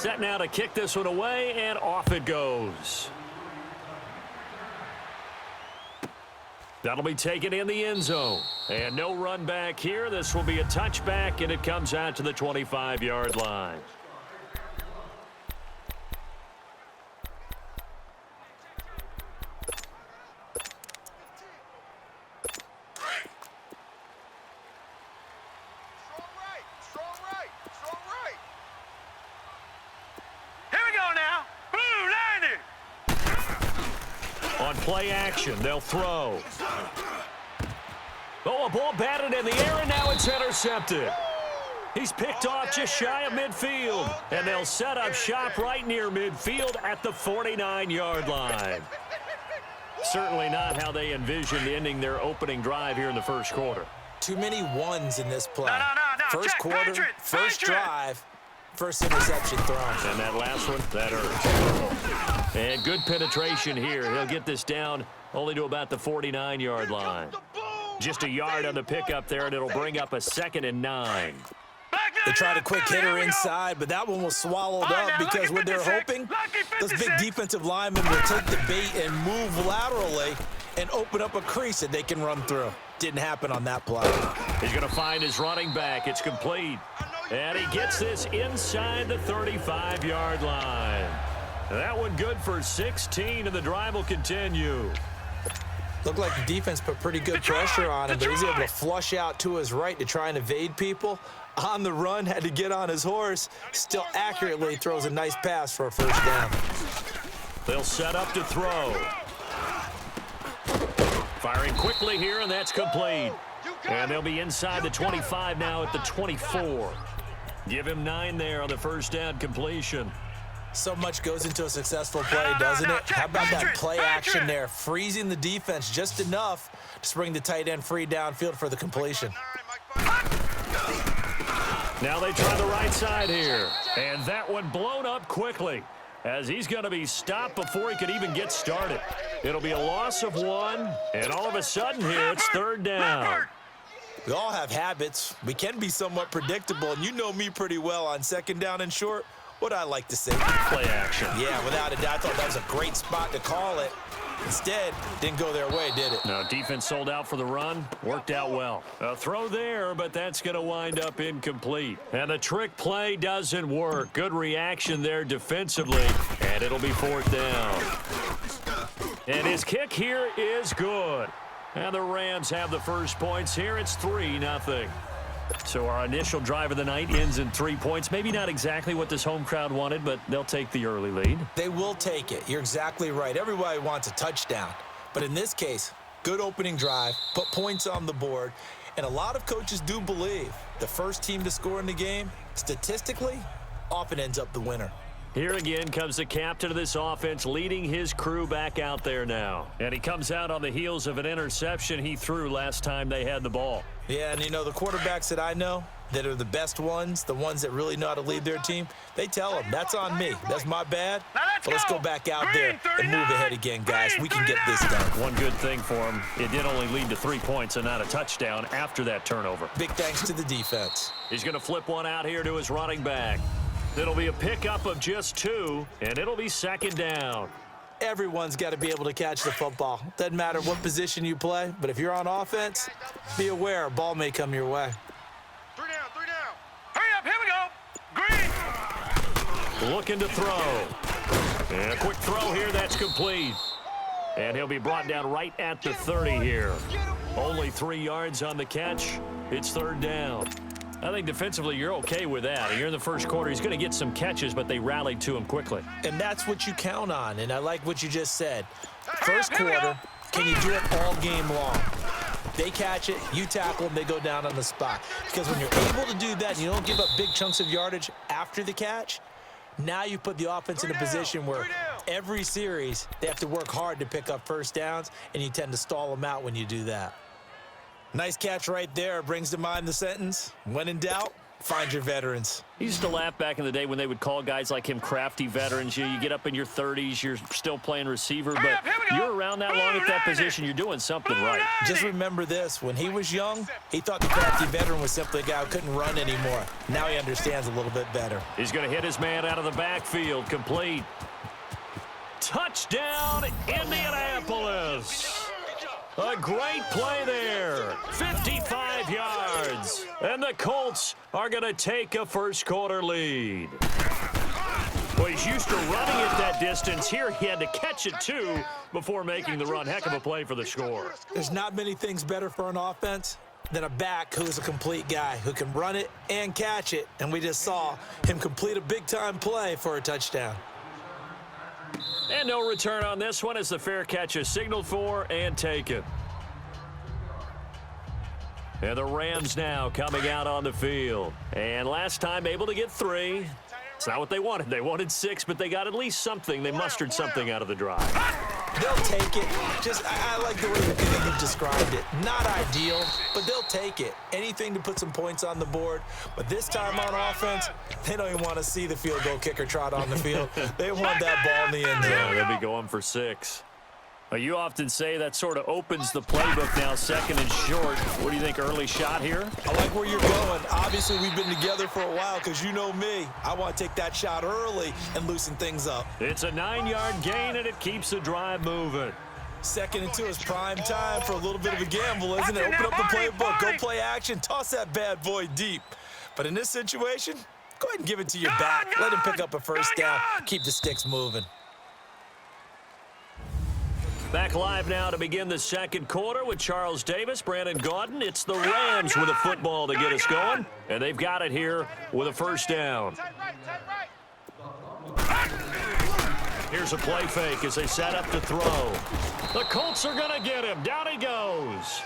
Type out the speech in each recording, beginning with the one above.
Set now to kick this one away, and off it goes. That'll be taken in the end zone. And no run back here. This will be a touchback, and it comes out to the 25-yard line. On play action, they'll throw. Oh, a ball batted in the air, and now it's intercepted. He's picked off just shy of midfield, and they'll set up shop right near midfield at the 49-yard line. Certainly not how they envisioned ending their opening drive here in the first quarter. Too many ones in this play. No. First quarter, first drive, first interception thrown. And that last one, that hurt. And good penetration here. He'll get this down only to about the 49-yard line. Just a yard on the pickup there, and it'll bring up a 2nd and 9. They tried a quick hitter inside, but that one was swallowed up because what they're hoping, those big defensive linemen will take the bait and move laterally and open up a crease that they can run through. Didn't happen on that play. He's going to find his running back. It's complete. And he gets this inside the 35-yard line. That one good for 16, and the drive will continue. Looked like the defense put pretty good pressure on him, but he's able to flush out to his right to try and evade people. On the run, had to get on his horse. Still accurately throws a nice pass for a first down. They'll set up to throw. Firing quickly here, and that's complete. And they'll be inside the 25 now at the 24. Give him 9 there on the first down completion. So much goes into a successful play, doesn't it? How about that play action there? Freezing the defense just enough to bring the tight end free downfield for the completion. Now they try the right side here. And that one blown up quickly as he's going to be stopped before he could even get started. It'll be a loss of 1, and all of a sudden here it's 3rd down. We all have habits. We can be somewhat predictable, and you know me pretty well on 2nd down and short. What I like to say. Play action. Yeah, without a doubt. I thought that was a great spot to call it. Instead, didn't go their way, did it? No, defense sold out for the run. Worked out well. A throw there, but that's going to wind up incomplete. And the trick play doesn't work. Good reaction there defensively, and it'll be 4th down. And his kick here is good. And the Rams have the first points here. It's 3-0. So our initial drive of the night ends in 3 points. Maybe not exactly what this home crowd wanted, but they'll take the early lead. They will take it. You're exactly right. Everybody wants a touchdown. But in this case, good opening drive, put points on the board, and a lot of coaches do believe the first team to score in the game, statistically, often ends up the winner. Here again comes the captain of this offense leading his crew back out there now. And he comes out on the heels of an interception he threw last time they had the ball. Yeah, and you know, the quarterbacks that I know that are the best ones, the ones that really know how to lead their team, they tell them, that's on me. That's my bad. But let's go back out there and move ahead again, guys. We can get this done. One good thing for him, it did only lead to 3 points and not a touchdown after that turnover. Big thanks to the defense. He's going to flip one out here to his running back. It'll be a pickup of just 2, and it'll be 2nd down. Everyone's got to be able to catch the football. Doesn't matter what position you play, but if you're on offense, be aware a ball may come your way. 3 down. Hurry up, here we go. Green. Looking to throw. And a quick throw here, that's complete. And he'll be brought down right at the 30 here. Only 3 yards on the catch. It's 3rd down. I think defensively you're okay with that. You're in the first quarter. He's going to get some catches, but they rallied to him quickly. And that's what you count on, and I like what you just said. First quarter, can you do it all game long? They catch it, you tackle them, they go down on the spot. Because when you're able to do that and you don't give up big chunks of yardage after the catch, now you put the offense in a position where every series they have to work hard to pick up first downs, and you tend to stall them out when you do that. Nice catch right there. Brings to mind the sentence, when in doubt, Find your veterans. He used to laugh back in the day when they would call guys like him crafty veterans. You get up in your 30s, you're still playing receiver, but you're around that long at that position, you're doing something right. Just remember this. When he was young, he thought the crafty veteran was simply a guy who couldn't run anymore. Now he understands a little bit better. He's going to hit his man out of the backfield. Complete. Touchdown, Indianapolis. A great play there. 55 yards. And the Colts are going to take a first-quarter lead. Well, he's used to running at that distance. Here he had to catch it, too, before making the run. Heck of a play for the score. There's not many things better for an offense than a back who's a complete guy who can run it and catch it. And we just saw him complete a big-time play for a touchdown. And no return on this one as the fair catch is signaled for and taken. And the Rams now coming out on the field. And last time able to get 3. It's not what they wanted. They wanted 6, but they got at least something. They mustered something out of the drive. They'll take it. I like the way you've described it. Not ideal, but they'll take it. Anything to put some points on the board. But this time on offense, they don't even want to see the field goal kicker trot on the field. They want that ball in the end zone. Yeah, they'll be going for 6. You often say that sort of opens the playbook now, second and short. What do you think, early shot here? I like where you're going. Obviously, we've been together for a while because you know me. I want to take that shot early and loosen things up. It's a 9-yard gain, and it keeps the drive moving. 2nd and 2 is prime time for a little bit of a gamble, isn't it? Open up the playbook, go play action, toss that bad boy deep. But in this situation, go ahead and give it to your back. Let him pick up a first down. Keep the sticks moving. Back live now to begin the second quarter with Charles Davis, Brandon Gaudin. It's the Rams with a football to get us going, and they've got it here with a first down. Here's a play fake as they set up to throw. The Colts are going to get him. Down he goes.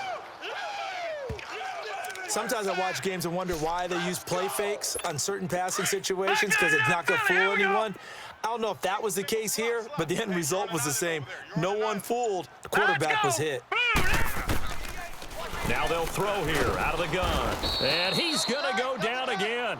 Sometimes I watch games and wonder why they use play fakes on certain passing situations because it's not going to fool anyone. I don't know if that was the case here, but the end result was the same. No one fooled. The quarterback was hit. Now they'll throw here out of the gun. And he's going to go down again.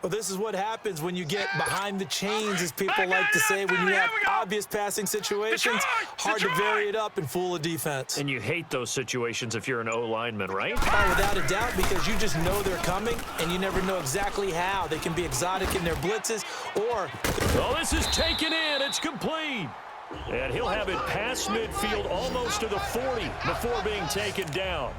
Well, this is what happens when you get behind the chains, as people like to say, when you have obvious passing situations. Hard to vary it up and fool a defense. And you hate those situations if you're an O-lineman, right? Oh, without a doubt, because you just know they're coming, and you never know exactly how. They can be exotic in their blitzes, or... Oh, this is taken in. It's complete. And he'll have it past midfield almost to the 40 before being taken down.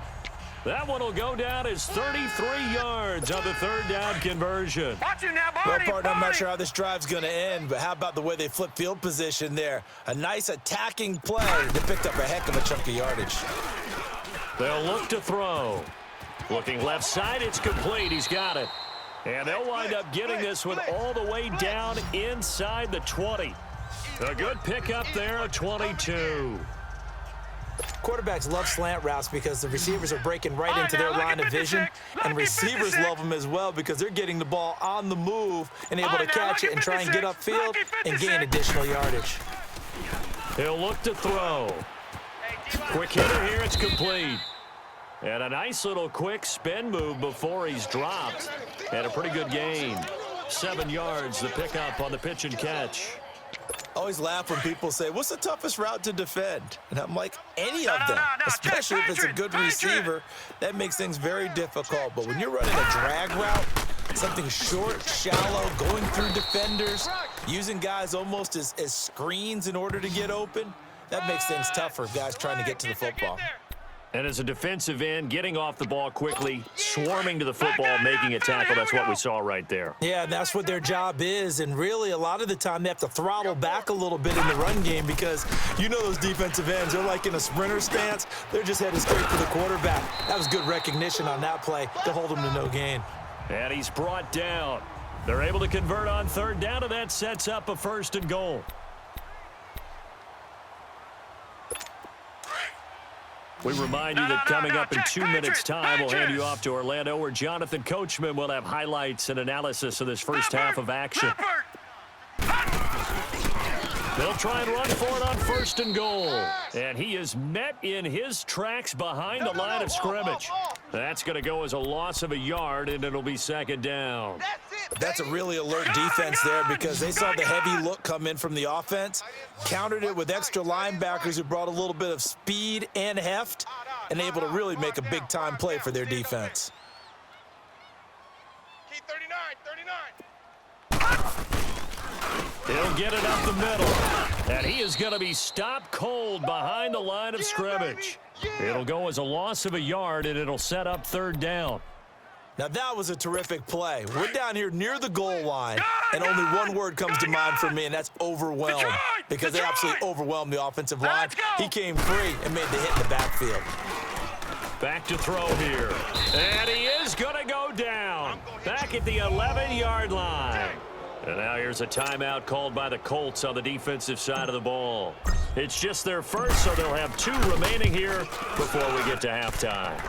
That one will go down as 33 yards on the third down conversion. Well, partner, I'm not sure how this drive's going to end, but how about the way they flip field position there? A nice attacking play that picked up a heck of a chunk of yardage. They'll look to throw. Looking left side, it's complete. He's got it. And they'll wind up getting this one all the way down inside the 20. A good pickup there at 22. Quarterbacks love slant routes because the receivers are breaking right into their line of vision, and receivers love them as well because they're getting the ball on the move and able to catch it and try and get upfield and gain additional yardage. He'll look to throw. Quick hitter here, it's complete. And a nice little quick spin move before he's dropped. And a pretty good gain. 7 yards, the pickup on the pitch and catch. I always laugh when people say, what's the toughest route to defend? And I'm like, any of them, especially if it's a good receiver. That makes things very difficult. But when you're running a drag route, something short, shallow, going through defenders, using guys almost as screens in order to get open, that makes things tough for guys trying to get to the football. And as a defensive end, getting off the ball quickly, swarming to the football, making a tackle, that's what we saw right there. Yeah, that's what their job is. And really, a lot of the time, they have to throttle back a little bit in the run game because you know those defensive ends, they're like in a sprinter stance. They're just headed straight for the quarterback. That was good recognition on that play to hold him to no gain. And he's brought down. They're able to convert on third down, and that sets up a 1st and goal. We remind you that coming up in 2 minutes' time, we'll hand you off to Orlando, where Jonathan Coachman will have highlights and analysis of this first half of action. They'll try and run for it on 1st and goal. And he is met in his tracks behind the line of scrimmage. That's going to go as a loss of a yard, and it'll be 2nd down. That's a really alert defense there because they saw the heavy look come in from the offense, countered it with extra linebackers who brought a little bit of speed and heft, and able to really make a big-time play for their defense. Keep 39, 39. He'll get it up the middle, and he is going to be stopped cold behind the line of scrimmage. It'll go as a loss of a yard, and it'll set up 3rd down. Now, that was a terrific play. We're down here near the goal line, and only one word comes to mind for me, and that's overwhelmed, because they absolutely overwhelmed the offensive line. He came free and made the hit in the backfield. Back to throw here, and he is going to go down back at the 11-yard line. And now here's a timeout called by the Colts on the defensive side of the ball. It's just their first, so they'll have 2 remaining here before we get to halftime.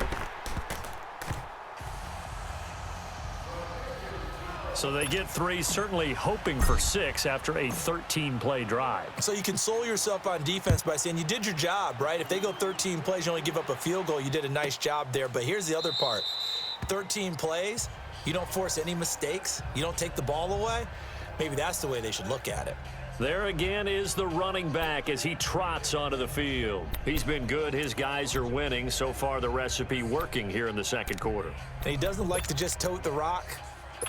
So they get 3, certainly hoping for 6 after a 13-play drive. So you console yourself on defense by saying you did your job, right? If they go 13 plays, you only give up a field goal, you did a nice job there. But here's the other part. 13 plays, you don't force any mistakes, you don't take the ball away. Maybe that's the way they should look at it. There again is the running back as he trots onto the field. He's been good. His guys are winning. So far, the recipe working here in the 2nd quarter. And he doesn't like to just tote the rock.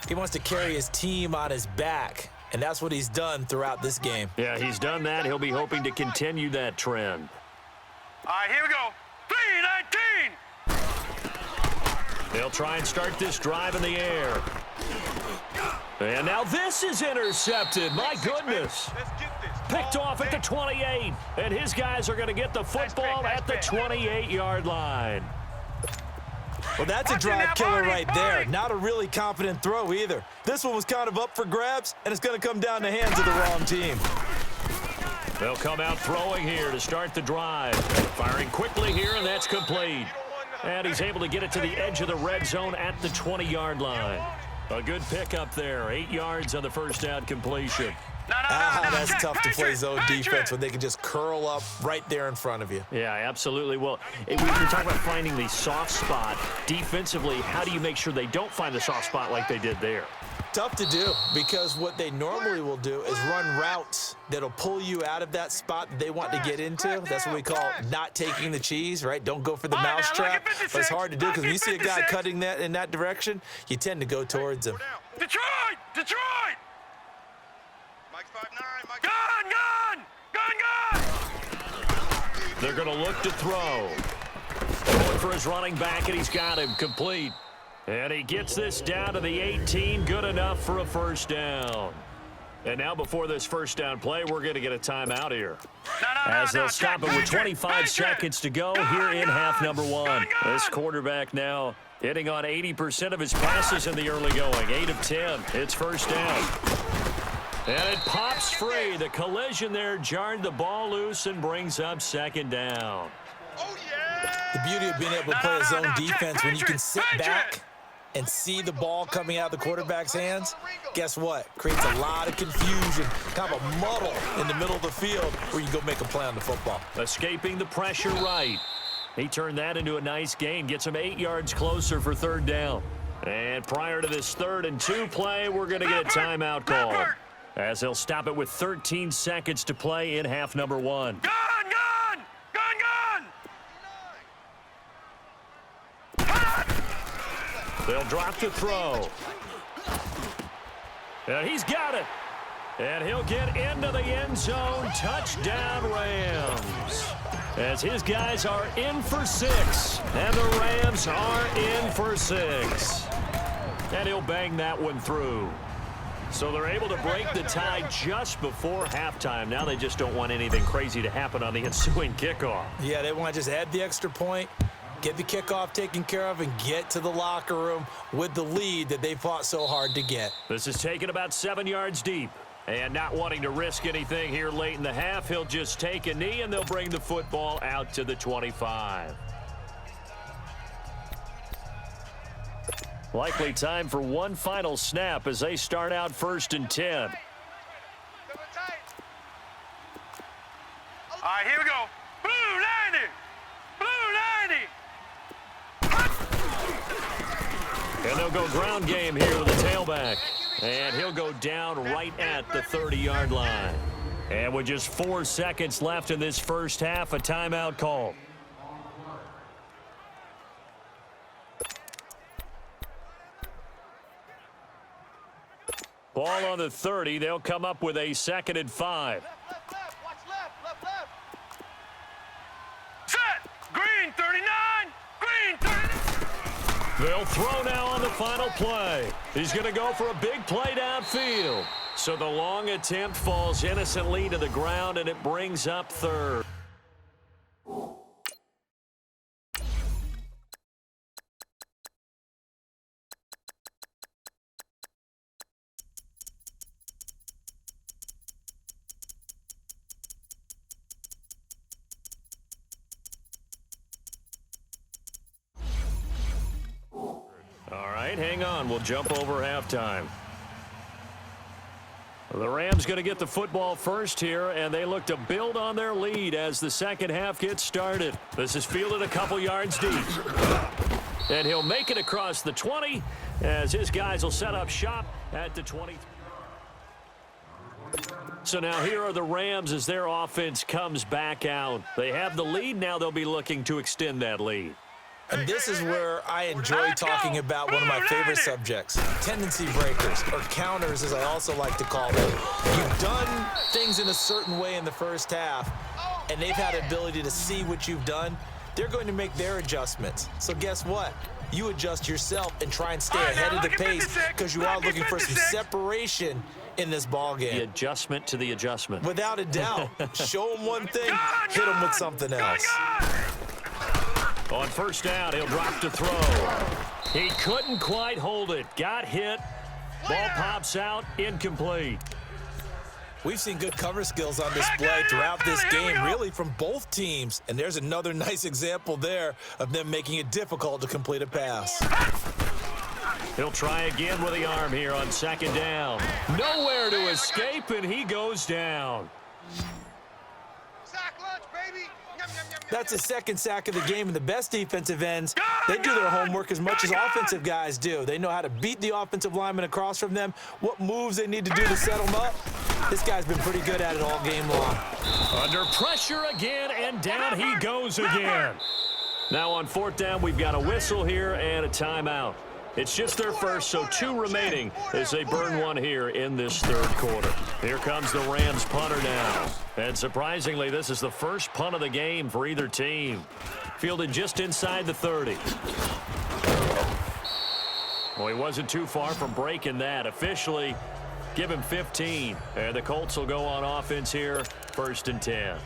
He wants to carry his team on his back, and that's what he's done throughout this game. Yeah, he's done that. He'll be hoping to continue that trend. All right, here we go. 3-19. They'll try and start this drive in the air. And now this is intercepted. My goodness. Let's get this. Picked off at the 28, and his guys are going to get the football at the 28-yard line. Well, that's a drive killer right there. Not a really confident throw either. This one was kind of up for grabs, and it's going to come down the hands of the wrong team. They'll come out throwing here to start the drive. Firing quickly here, and that's complete. And he's able to get it to the edge of the red zone at the 20-yard line. A good pickup there. 8 yards on the first down completion. That's tough to play zone defense when they can just curl up right there in front of you. Yeah, absolutely. Well, when you're talking about finding the soft spot defensively, how do you make sure they don't find the soft spot like they did there? Tough to do, because what they normally will do is run routes that'll pull you out of that spot that they want to get into. That's what we call not taking the cheese, right? Don't go for the mousetrap. But it's hard to do because when you see a guy cutting that in that direction, you tend to go towards him. Detroit! Detroit! Mike's 5'9", Mike. Gun! They're going to look to throw. Going for his running back, and he's got him complete. And he gets this down to the 18, good enough for a first down. And now before this first down play, we're going to get a timeout here. As they'll stop it with 25 seconds to go here in half number 1. This quarterback now hitting on 80% of his passes in the early going. 8 of 10. It's first down. And it pops free. The collision there jarred the ball loose and brings up 2nd down. Oh, yeah! The beauty of being able to play a zone defense when you can sit back and see the ball coming out of the quarterback's hands, guess what? Creates a lot of confusion, kind of a muddle in the middle of the field where you go make a play on the football. Escaping the pressure right. He turned that into a nice gain, gets him 8 yards closer for 3rd down. And prior to this 3rd and 2 play, we're going to get a timeout call, as they'll stop it with 13 seconds to play in half number 1. Gun! They'll drop the throw. And he's got it. And he'll get into the end zone. Touchdown, Rams. As his guys are in for 6. And the Rams are in for 6. And he'll bang that one through. So they're able to break the tie just before halftime. Now they just don't want anything crazy to happen on the ensuing kickoff. Yeah, they want to just add the extra point, get the kickoff taken care of, and get to the locker room with the lead that they fought so hard to get. This is taken about 7 yards deep. And not wanting to risk anything here late in the half, he'll just take a knee, and they'll bring the football out to the 25. Likely time for one final snap as they start out 1st and 10. right, here we go. Blue 90. Blue 90. And they'll go ground game here with the tailback. And he'll go down right at the 30-yard line. And with just 4 seconds left in this first half, a timeout call. Ball on the 30. They'll come up with a 2nd and 5. Left. Watch left. Set. Green 39. Green 39. They'll throw now on the final play. He's going to go for a big play downfield. So the long attempt falls innocently to the ground, and it brings up 3rd. All right, hang on. We'll jump over halftime. The Rams going to get the football first here, and they look to build on their lead as the second half gets started. This is fielded a couple yards deep. And he'll make it across the 20 as his guys will set up shop at the 20. So now here are the Rams as their offense comes back out. They have the lead. Now they'll be looking to extend that lead. And this is where I enjoy talking about one of my favorite subjects, tendency breakers, or counters as I also like to call them. You've done things in a certain way in the first half, and they've had the ability to see what you've done. They're going to make their adjustments. So guess what? You adjust yourself and try and stay ahead of the pace because you are looking for some separation in this ball game. The adjustment to the adjustment. Without a doubt. Show them one thing, hit them with something else. On first down, he'll drop to throw. He couldn't quite hold it. Got hit. Ball pops out. Incomplete. We've seen good cover skills on display throughout this game, really from both teams. And there's another nice example there of them making it difficult to complete a pass. He'll try again with the arm here on 2nd down. Nowhere to escape, and he goes down. That's his 2nd sack of the game, and the best defensive ends, they do their homework as much as offensive guys do. They know how to beat the offensive lineman across from them, what moves they need to do to set them up. This guy's been pretty good at it all game long. Under pressure again, and down he goes again. Now on 4th down, we've got a whistle here and a timeout. It's just their first, so 2 remaining as they burn one here in this 3rd quarter. Here comes the Rams punter now. And surprisingly, this is the first punt of the game for either team. Fielded just inside the 30. Well, he wasn't too far from breaking that. Officially, give him 15. And the Colts will go on offense here, 1st and 10.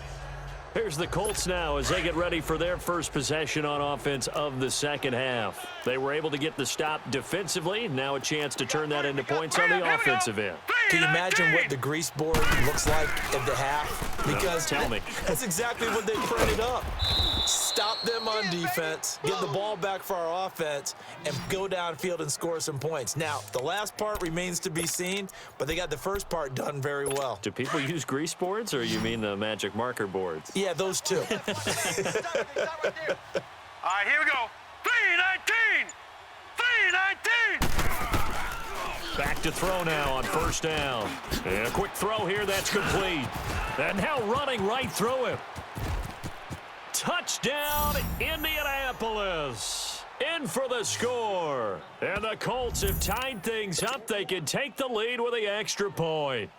Here's the Colts now as they get ready for their first possession on offense of the second half. They were able to get the stop defensively. Now a chance to turn that into points on the offensive end. Can you imagine what the grease board looks like at the half? Because tell me. That's exactly what they printed up. Stop them on defense, get the ball back for our offense, and go downfield and score some points. Now, the last part remains to be seen, but they got the first part done very well. Do people use grease boards, or you mean the magic marker boards? Yeah, those two. All right, here we go. 3-19. 3-19. Back to throw now on 1st down. And a quick throw here, that's complete. And now running right through him. Touchdown, Indianapolis. In for the score. And the Colts have tied things up. They can take the lead with the extra point.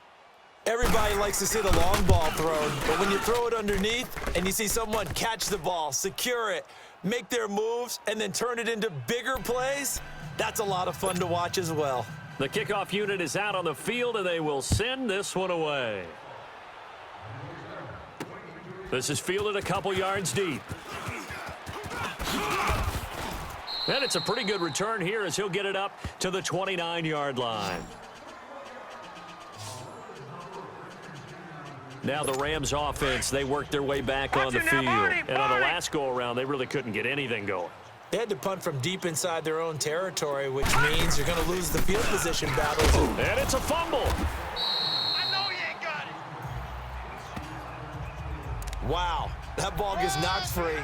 Everybody likes to see the long ball thrown, but when you throw it underneath and you see someone catch the ball, secure it, make their moves, and then turn it into bigger plays, that's a lot of fun to watch as well. The kickoff unit is out on the field, and they will send this one away. This is fielded a couple yards deep. And it's a pretty good return here as he'll get it up to the 29-yard line. Now the Rams offense, they worked their way back on the field. And on the last go-around, they really couldn't get anything going. They had to punt from deep inside their own territory, which means you're going to lose the field position battle. And it's a fumble. I know you ain't got Wow, that ball gets knocked free,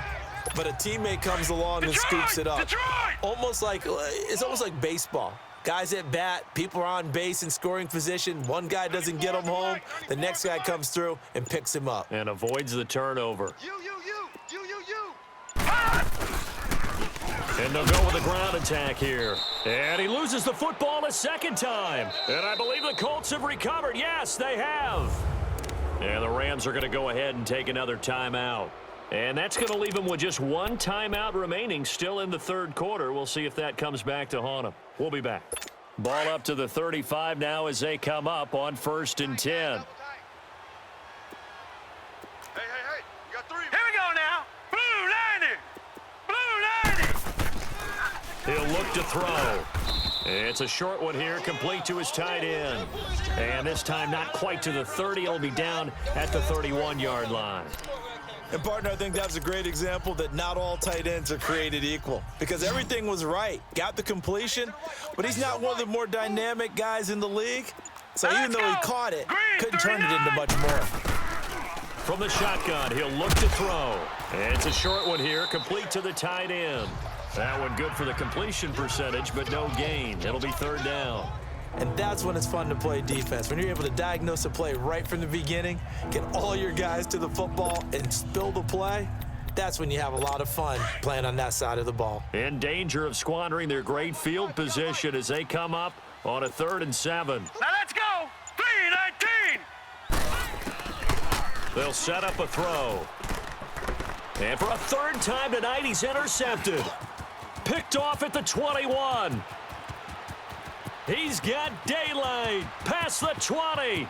but a teammate comes along and scoops it up. It's almost like baseball. Guys at bat, people are on base in scoring position. One guy doesn't get him home. The next guy comes through and picks him up. And avoids the turnover. You. And they'll go with a ground attack here. And he loses the football a second time. And I believe the Colts have recovered. Yes, they have. And the Rams are going to go ahead and take another timeout. And that's going to leave them with just one timeout remaining still in the third quarter. We'll see if that comes back to haunt them. We'll be back. Ball up to the 35 now as they come up on 1st and 10. Hey, you got 3. Here we go now. Blue 90. He'll look to throw. It's a short one here, complete to his tight end. And this time not quite to the 30. It'll be down at the 31-yard line. And, partner, I think that was a great example that not all tight ends are created equal because everything was right. Got the completion, but he's not one of the more dynamic guys in the league. So even though he caught it, couldn't turn it into much more. From the shotgun, he'll look to throw. And it's a short one here, complete to the tight end. That one good for the completion percentage, but no gain. It'll be 3rd down. And that's when it's fun to play defense. When you're able to diagnose a play right from the beginning, get all your guys to the football and spill the play, that's when you have a lot of fun playing on that side of the ball. In danger of squandering their great field position as they come up on a 3rd and 7. Now let's go. 3-19. They'll set up a throw. And for a 3rd time tonight, he's intercepted. Picked off at the 21. He's got daylight past the 20.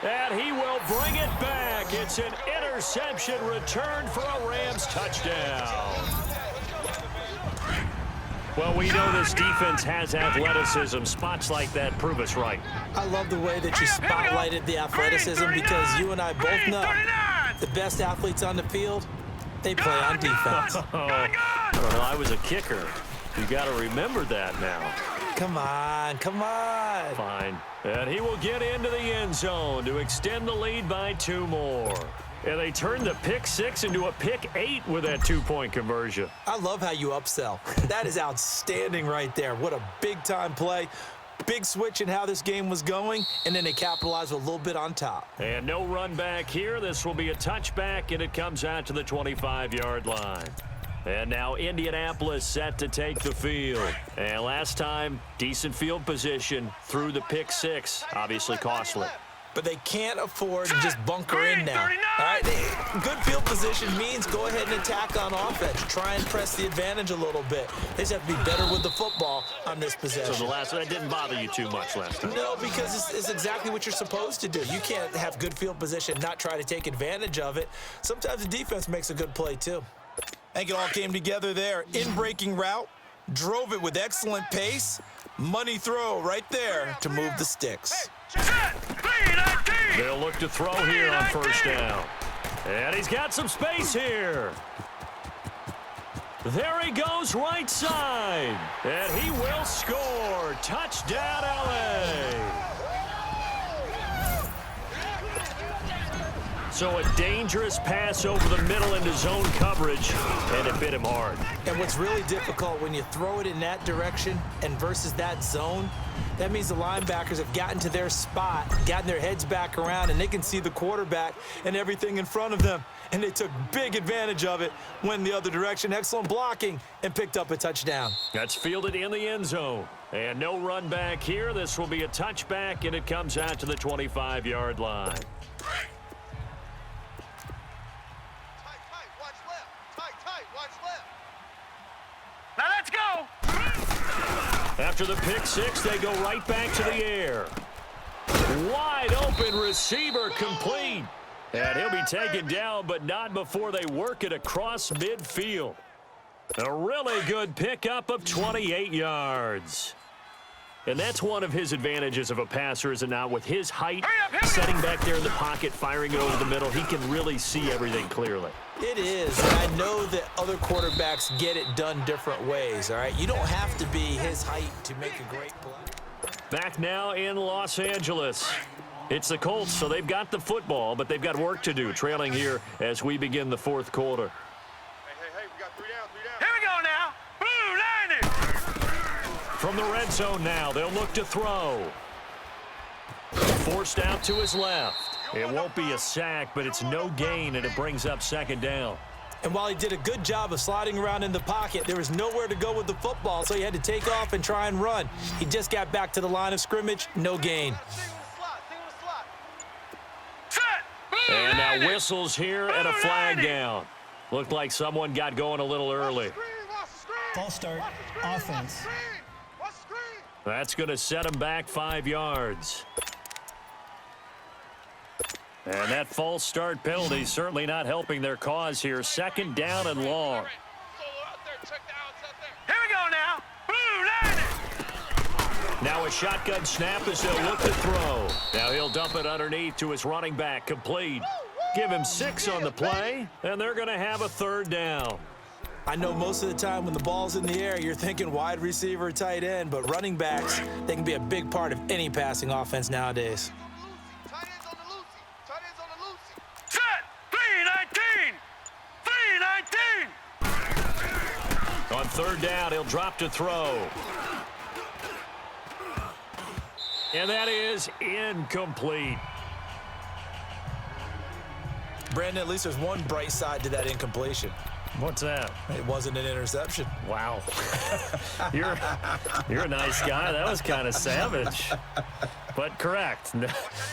And he will bring it back. It's an interception return for a Rams touchdown. Well, we know this defense has athleticism. Spots like that prove us right. I love the way that you spotlighted the athleticism because you and I both know the best athletes on the field, they play on defense. Well, I was a kicker. You got to remember that now. Come on. Fine. And he will get into the end zone to extend the lead by 2 more. And they turned the pick 6 into a pick 8 with that 2-point conversion. I love how you upsell. That is outstanding right there. What a big-time play. Big switch in how this game was going, and then they capitalized with a little bit on top. And no run back here. This will be a touchback, and it comes out to the 25-yard line. And now Indianapolis set to take the field. And last time, decent field position through the pick 6. Obviously costly. But they can't afford to just bunker in now. All right, good field position means go ahead and attack on offense. Try and press the advantage a little bit. They just have to be better with the football on this possession. So that didn't bother you too much last time? No, because it's exactly what you're supposed to do. You can't have good field position, not try to take advantage of it. Sometimes the defense makes a good play too. I think it all came together there. In-breaking route, drove it with excellent pace. Money throw right there to move the sticks. They'll look to throw here on 1st down. And he's got some space here. There he goes right side. And he will score. Touchdown, LA. So a dangerous pass over the middle into zone coverage, and it bit him hard. And what's really difficult when you throw it in that direction and versus that zone, that means the linebackers have gotten to their spot, gotten their heads back around, and they can see the quarterback and everything in front of them. And they took big advantage of it, went the other direction. Excellent blocking, and picked up a touchdown. That's fielded in the end zone. And no run back here. This will be a touchback, and it comes out to the 25-yard line. Now let's go. After the pick 6, they go right back to the air. Wide open receiver complete. And he'll be taken down, but not before they work it across midfield. A really good pickup of 28 yards. And that's one of his advantages of a passer, is it not? With his height, setting back there in the pocket, firing it over the middle, he can really see everything clearly. It is, and I know that other quarterbacks get it done different ways, all right? You don't have to be his height to make a great play. Back now in Los Angeles. It's the Colts, so they've got the football, but they've got work to do, trailing here as we begin the fourth quarter. Hey, we got 3 down. Here we go now. Blue 90. From the red zone now, they'll look to throw. Forced out to his left. It won't be a sack, but it's no gain, and it brings up second down. And while he did a good job of sliding around in the pocket, there was nowhere to go with the football, so he had to take off and try and run. He just got back to the line of scrimmage, no gain. And now whistles here and a flag down. Looked like someone got going a little early. False start, offense. That's going to set him back 5 yards. And that false start penalty certainly not helping their cause here. Second down and long. Here we go now. Blue 90. Now a shotgun snap as they'll look to throw. Now he'll dump it underneath to his running back, complete. Give him 6 on the play, and they're going to have a third down. I know most of the time when the ball's in the air, you're thinking wide receiver, tight end, but running backs, they can be a big part of any passing offense nowadays. Set. 319. 319. On third down, he'll drop to throw. And that is incomplete. Brandon, at least there's one bright side to that incompletion. What's that? It wasn't an interception. Wow. You're a nice guy. That was kind of savage. But correct.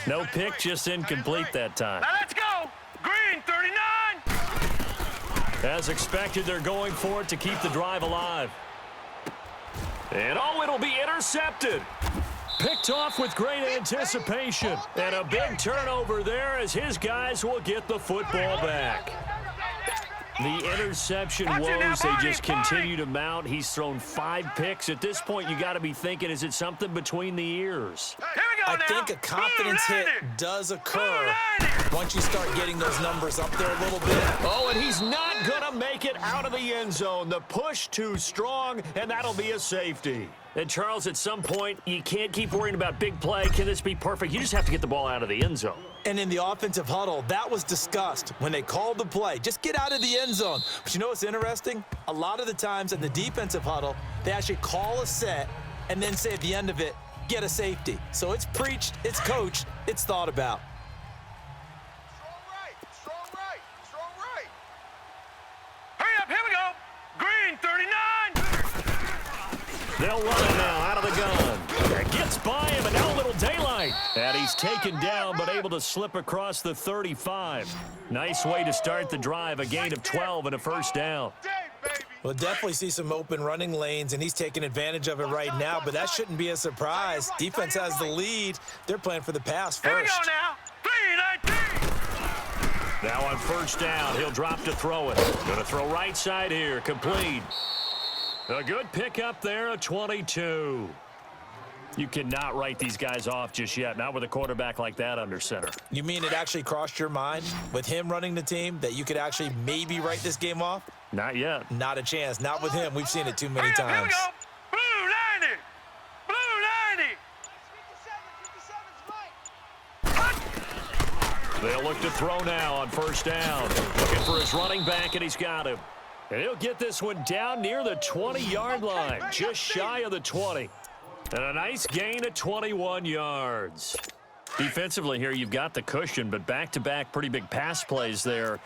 No pick, just incomplete that time. Now let's go. Green 39. As expected, they're going for it to keep the drive alive. And oh, it'll be intercepted. Picked off with great anticipation. And a big turnover there as his guys will get the football back. The interception woes, they just continue to mount. He's thrown 5 picks. At this point, you got to be thinking, is it something between the ears? Here we go I now. think a confidence Blue hit 90. does occur once you start getting those numbers up there a little bit. Oh, and he's not going to make it out of the end zone. The push too strong, and that'll be a safety. And, Charles, at some point, you can't keep worrying about big play. Can this be perfect? You just have to get the ball out of the end zone. And in the offensive huddle, that was discussed when they called the play. Just get out of the end zone. But you know what's interesting? A lot of the times in the defensive huddle, they actually call a set and then say at the end of it, get a safety. So it's preached, it's coached, it's thought about. Strong right. Hurry up, here we go. Green 39. They'll run it now out of the gun. It gets by him, and now a little daylight. And he's taken down, but able to slip across the 35. Nice way to start the drive, a gain of 12 and a first down. We'll definitely see some open running lanes, and he's taking advantage of it right now, but that shouldn't be a surprise. Defense has the lead. They're playing for the pass Here we go first. now. 319. Now on first down, he'll drop to throw it. Going to throw right side here, complete. A good pickup there, a 22. You cannot write these guys off just yet, not with a quarterback like that under center. You mean it actually crossed your mind with him running the team that you could actually maybe write this game off? Not yet. Not a chance. Not with him. We've seen it too many Hurry up, here we times. go. Blue 90. Blue 90. They'll look to throw now on first down. Looking for his running back, and he's got him. And he'll get this one down near the 20-yard line, just shy of the 20. And a nice gain of 21 yards. Defensively here, you've got the cushion, but back-to-back pretty big pass plays there.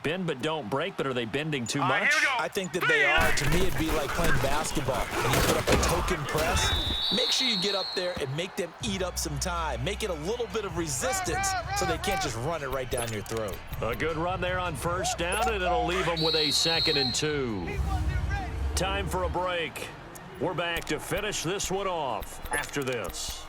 Bend but don't break, but are they bending too much? Here we go. I think that they are. To me, it'd be like playing basketball. When you put up a token press, make sure you get up there and make them eat up some time. Make it a little bit of resistance so they can't just run it right down your throat. A good run there on first down, and it'll leave them with a 2nd and 2. Time for a break. We're back to finish this one off after this.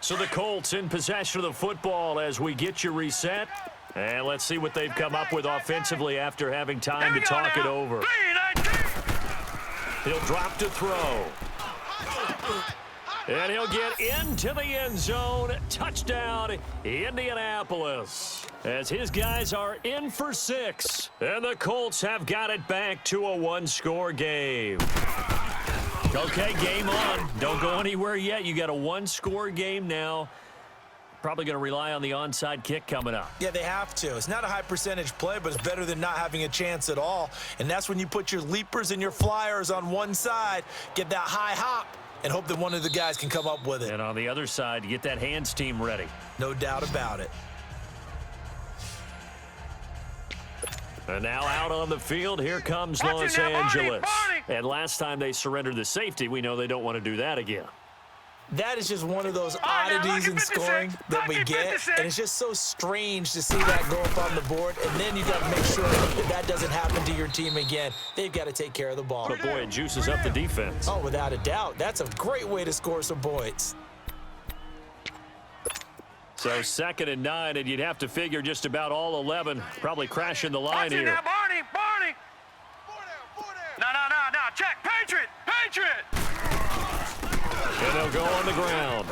So the Colts in possession of the football as we get you reset. And let's see what they've come up with offensively after having time to talk it over. 319. He'll drop to throw. And he'll get into the end zone. Touchdown, Indianapolis. As his guys are in for 6. And the Colts have got it back to a 1-score game. Okay, game on. Don't go anywhere yet. You got a one-score game now. Probably going to rely on the onside kick coming up. Yeah, they have to. It's not a high percentage play, but it's better than not having a chance at all. And that's when you put your leapers and your flyers on one side, get that high hop, and hope that one of the guys can come up with it. And on the other side, you get that hands team ready. No doubt about it. And now out on the field, here comes Los Angeles. And last time they surrendered the safety, we know they don't want to do that again. That is just one of those oddities in scoring that we get, and it's just so strange to see that go up on the board, and then you got to make sure that that doesn't happen to your team again. They've got to take care of the ball. But boy, it juices up the defense. Oh, without a doubt. That's a great way to score some points. So 2nd and 9, and you'd have to figure just about all 11 probably crashing the line here. Now, Barney. No. Check. Patriot. And they'll go on the ground.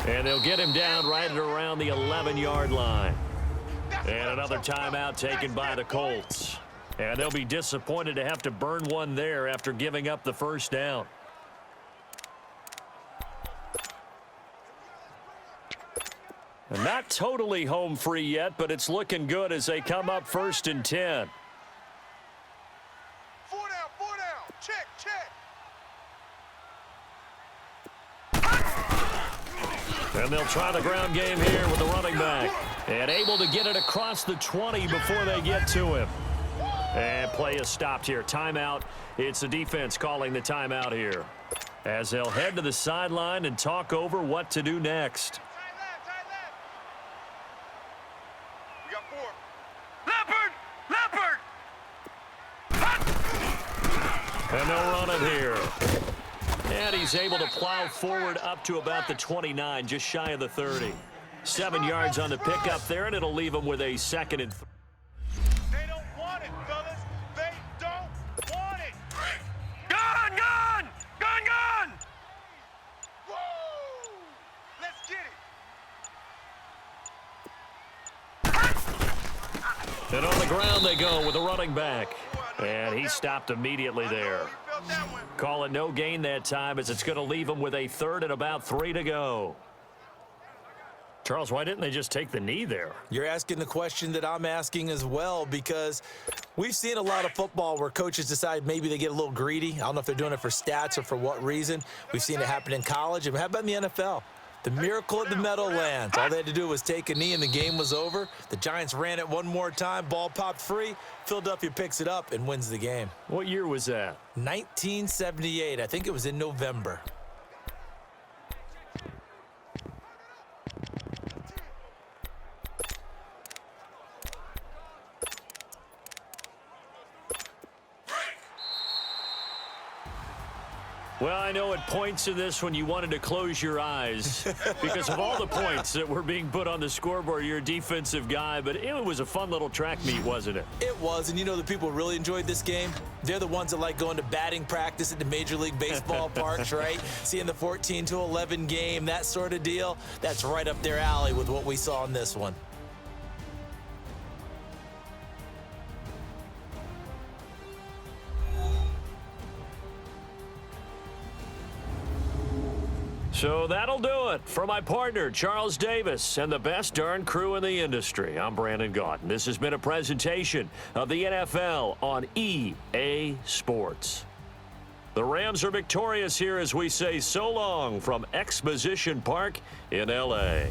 And they'll get him down right at around the 11-yard line. And another timeout taken by the Colts. And they'll be disappointed to have to burn one there after giving up the first down. And not totally home free yet, but it's looking good as they come up 1st and 10. 4 down. Check. And they'll try the ground game here with the running back. And able to get it across the 20 before they get to him. And play is stopped here. Timeout. It's the defense calling the timeout here. As they'll head to the sideline and talk over what to do next. We got 4. Leopard. And they'll run it here. And he's able to plow forward up to about the 29, just shy of the 30. 7 yards on the pickup there, and it'll leave him with a 2nd and 3. They don't want it, fellas. They don't want it. Gun! Woo! Let's get it. And on the ground they go with the running back. And he stopped immediately there. Call it no gain that time as it's going to leave him with a 3rd and about 3 to go. Charles, why didn't they just take the knee there? You're asking the question that I'm asking as well, because we've seen a lot of football where coaches decide maybe they get a little greedy. I don't know if they're doing it for stats or for what reason. We've seen it happen in college. And how about in the NFL? The miracle of the Meadowlands. All they had to do was take a knee and the game was over. The Giants ran it one more time. Ball popped free. Philadelphia picks it up and wins the game. What year was that? 1978. I think it was in November. Well, I know at points in this when you wanted to close your eyes because of all the points that were being put on the scoreboard. You're a defensive guy, but it was a fun little track meet, wasn't it? It was, and you know the people really enjoyed this game? They're the ones that like going to batting practice at the Major League Baseball parks, right? Seeing the 14-11 game, that sort of deal. That's right up their alley with what we saw in this one. So that'll do it for my partner, Charles Davis, and the best darn crew in the industry. I'm Brandon Gaudin. This has been a presentation of the NFL on EA Sports. The Rams are victorious here as we say so long from Exposition Park in L.A.